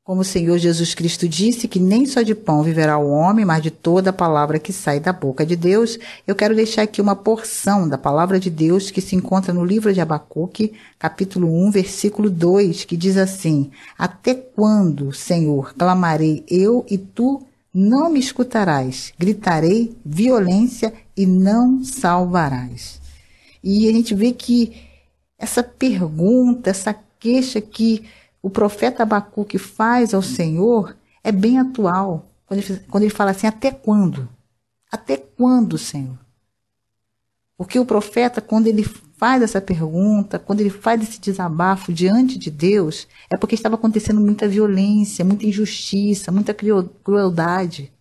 Como o Senhor Jesus Cristo disse que nem só de pão viverá o homem, mas de toda a palavra que sai da boca de Deus, eu quero deixar aqui uma porção da palavra de Deus que se encontra no livro de Abacuque, capítulo 1, versículo 2, que diz assim: Até quando, Senhor, clamarei eu e tu não me escutarás? Gritarei violência e não salvarás. E a gente vê que essa pergunta, essa queixa que o profeta Abacuque faz ao Senhor é bem atual. Quando ele fala assim, até quando? Até quando, Senhor? Porque o profeta, quando ele faz essa pergunta, quando ele faz esse desabafo diante de Deus, é porque estava acontecendo muita violência, muita injustiça, muita crueldade.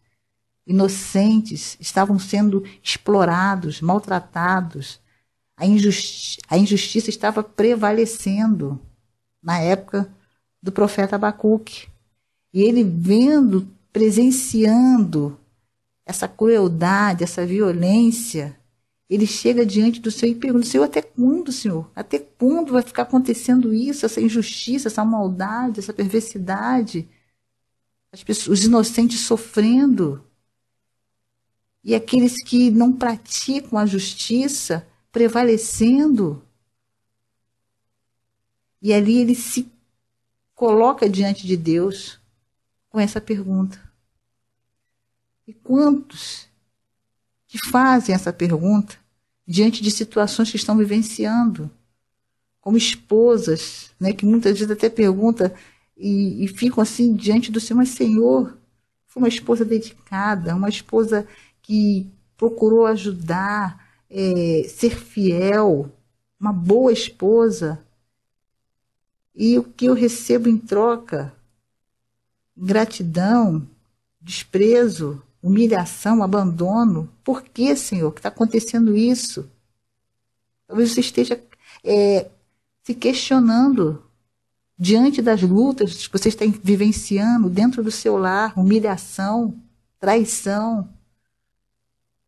Inocentes estavam sendo explorados, maltratados. A injustiça estava prevalecendo na época do profeta Abacuque. E ele vendo, presenciando essa crueldade, essa violência, ele chega diante do Senhor e pergunta: Senhor, até quando, Senhor? Até quando vai ficar acontecendo isso, essa injustiça, essa maldade, essa perversidade? As pessoas, os inocentes sofrendo. E aqueles que não praticam a justiça prevalecendo. E ali ele se coloca diante de Deus com essa pergunta. E quantos que fazem essa pergunta diante de situações que estão vivenciando, como esposas, né, que muitas vezes até perguntam e ficam assim diante do Senhor: mas Senhor, foi uma esposa dedicada, uma esposa que procurou ajudar, ser fiel, uma boa esposa. E o que eu recebo em troca? Gratidão, desprezo, humilhação, abandono. Por que, Senhor, que está acontecendo isso? Talvez você esteja se questionando diante das lutas que você está vivenciando dentro do seu lar, humilhação, traição.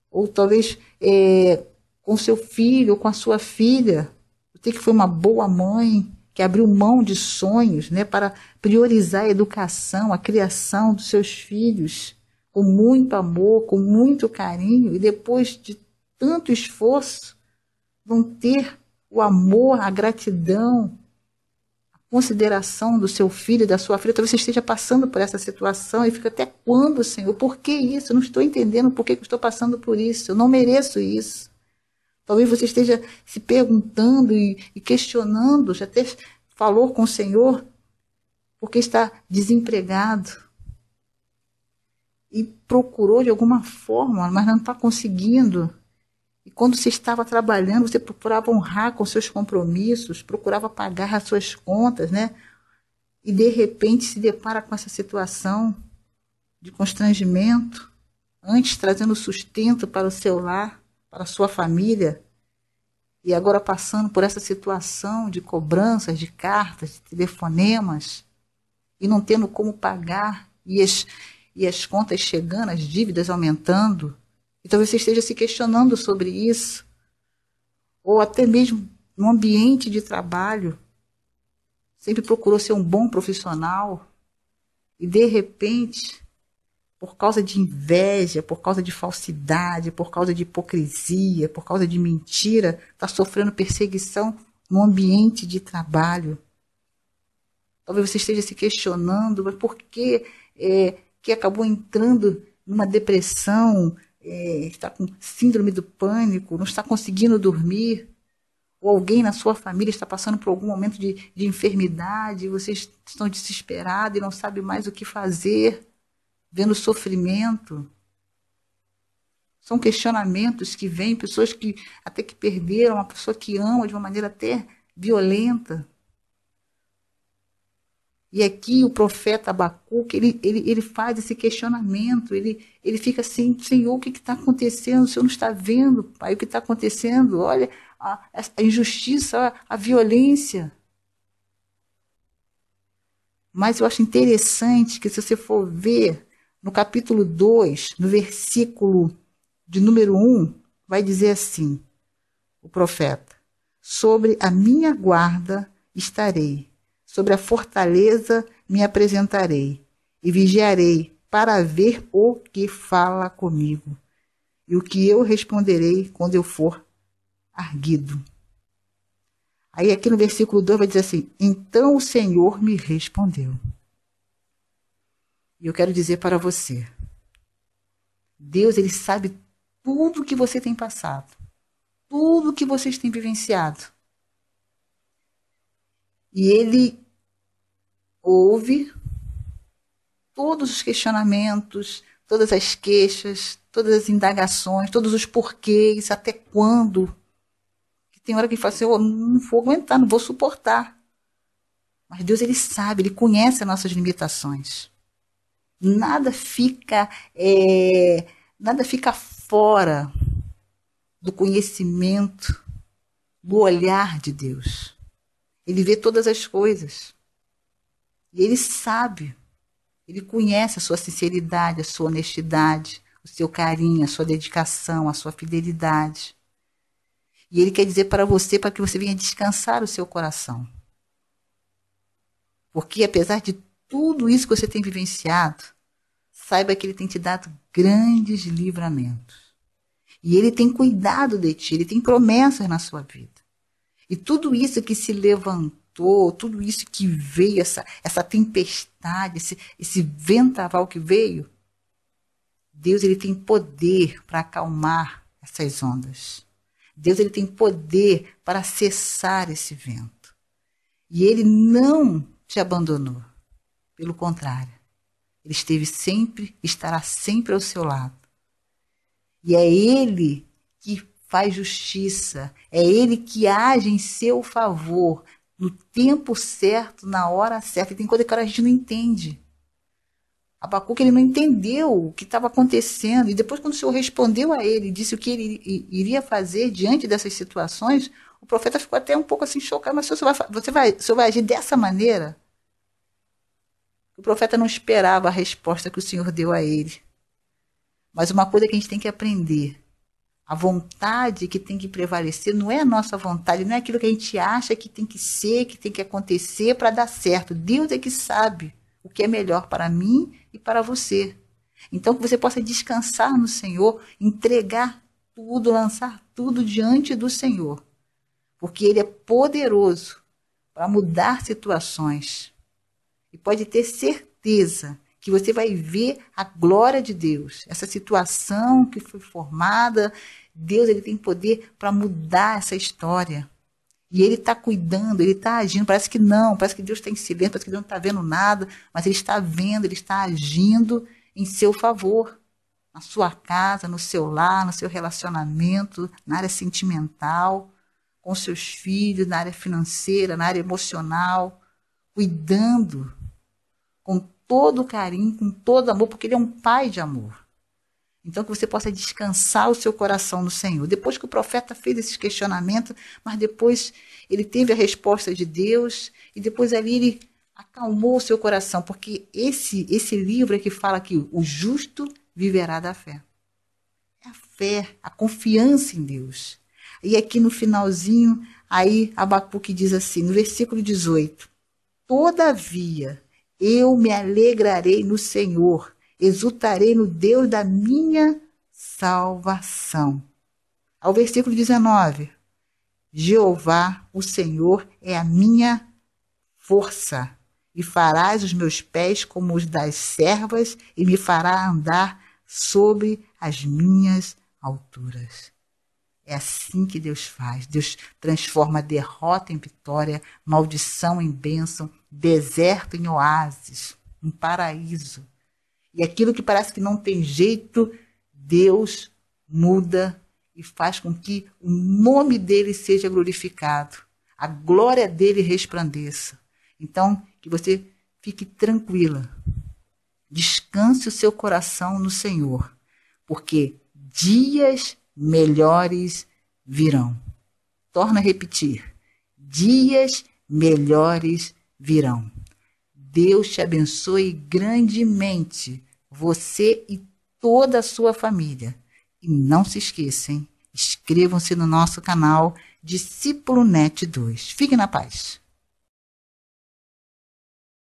Ou talvez com seu filho ou com a sua filha. Você que foi uma boa mãe, que abriu mão de sonhos, né, para priorizar a educação, a criação dos seus filhos, com muito amor, com muito carinho, e depois de tanto esforço, vão ter o amor, a gratidão, a consideração do seu filho e da sua filha. Talvez você esteja passando por essa situação e fica: até quando, Senhor? Por que isso? Eu não estou entendendo por que eu estou passando por isso. Eu não mereço isso. Talvez você esteja se perguntando e questionando, já até falou com o Senhor, porque está desempregado. E procurou de alguma forma, mas não está conseguindo. E quando você estava trabalhando, você procurava honrar com seus compromissos, procurava pagar as suas contas, né? E de repente se depara com essa situação de constrangimento, antes trazendo sustento para o seu lar, para a sua família, e agora passando por essa situação de cobranças, de cartas, de telefonemas, e não tendo como pagar, e as contas chegando, as dívidas aumentando. Então você esteja se questionando sobre isso, ou até mesmo no ambiente de trabalho, sempre procurou ser um bom profissional, e de repente, por causa de inveja, por causa de falsidade, por causa de hipocrisia, por causa de mentira, está sofrendo perseguição no ambiente de trabalho. Talvez você esteja se questionando, mas por que que acabou entrando numa depressão, está com síndrome do pânico, não está conseguindo dormir, ou alguém na sua família está passando por algum momento de enfermidade, e vocês estão desesperados e não sabem mais o que fazer, vendo sofrimento. São questionamentos que vêm, pessoas que até que perderam uma pessoa que ama de uma maneira até violenta. E aqui o profeta Abacuque, ele faz esse questionamento, ele fica assim: Senhor, o que está acontecendo? O Senhor não está vendo, Pai, o que está acontecendo? Olha a injustiça, a violência. Mas eu acho interessante que, se você for ver no capítulo 2, no versículo de número 1, vai dizer assim, o profeta: sobre a minha guarda estarei, sobre a fortaleza me apresentarei e vigiarei para ver o que fala comigo e o que eu responderei quando eu for arguido. Aí aqui no versículo 2 vai dizer assim, então o Senhor me respondeu. E eu quero dizer para você, Deus, ele sabe tudo que você tem passado, tudo que vocês têm vivenciado. E ele ouve todos os questionamentos, todas as queixas, todas as indagações, todos os porquês, até quando. Tem hora que ele fala assim, eu não vou aguentar, não vou suportar. Mas Deus, ele sabe, ele conhece as nossas limitações. Nada fica fora do conhecimento, do olhar de Deus. Ele vê todas as coisas. E ele sabe. Ele conhece a sua sinceridade, a sua honestidade, o seu carinho, a sua dedicação, a sua fidelidade. E ele quer dizer para que você venha descansar o seu coração. Porque apesar de tudo isso que você tem vivenciado, saiba que ele tem te dado grandes livramentos. E ele tem cuidado de ti, ele tem promessas na sua vida. E tudo isso que se levantou, tudo isso que veio, essa tempestade, esse vendaval que veio, Deus, ele tem poder para acalmar essas ondas. Deus, ele tem poder para cessar esse vento. E ele não te abandonou. Pelo contrário, ele estará sempre ao seu lado. E é ele que faz justiça, é ele que age em seu favor, no tempo certo, na hora certa. E tem coisa que a gente não entende. Abacuque, ele não entendeu o que estava acontecendo. E depois, quando o Senhor respondeu a ele, disse o que ele iria fazer diante dessas situações, o profeta ficou até um pouco assim chocado. Mas o senhor vai agir dessa maneira? O profeta não esperava a resposta que o Senhor deu a ele. Mas uma coisa que a gente tem que aprender, a vontade que tem que prevalecer não é a nossa vontade, não é aquilo que a gente acha que tem que ser, que tem que acontecer para dar certo. Deus é que sabe o que é melhor para mim e para você. Então, que você possa descansar no Senhor, entregar tudo, lançar tudo diante do Senhor. Porque Ele é poderoso para mudar situações. E pode ter certeza que você vai ver a glória de Deus. Essa situação que foi formada, Deus, ele tem poder para mudar essa história. E ele está cuidando, ele está agindo. Parece que Deus está em silêncio, parece que Deus não está vendo nada, mas ele está vendo, ele está agindo em seu favor. Na sua casa, no seu lar, no seu relacionamento, na área sentimental, com seus filhos, na área financeira, na área emocional, cuidando com todo carinho, com todo amor, porque ele é um pai de amor. Então, que você possa descansar o seu coração no Senhor. Depois que o profeta fez esses questionamentos, mas depois ele teve a resposta de Deus, e depois ali ele acalmou o seu coração, porque esse livro é que fala que o justo viverá da fé. É a fé, a confiança em Deus. E aqui no finalzinho, aí Abacuque diz assim, no versículo 18, todavia eu me alegrarei no Senhor, exultarei no Deus da minha salvação. Ao versículo 19, Jeová, o Senhor, é a minha força, e farás os meus pés como os das servas, e me fará andar sobre as minhas alturas. É assim que Deus faz. Deus transforma derrota em vitória, maldição em bênção, deserto em oásis, em paraíso. E aquilo que parece que não tem jeito, Deus muda e faz com que o nome dele seja glorificado, a glória dele resplandeça. Então, que você fique tranquila, descanse o seu coração no Senhor, porque dias melhores virão. Torna a repetir, dias melhores virão. Deus te abençoe grandemente, você e toda a sua família. E não se esqueçam, inscrevam-se no nosso canal Discípulo Net 2. Fique na paz.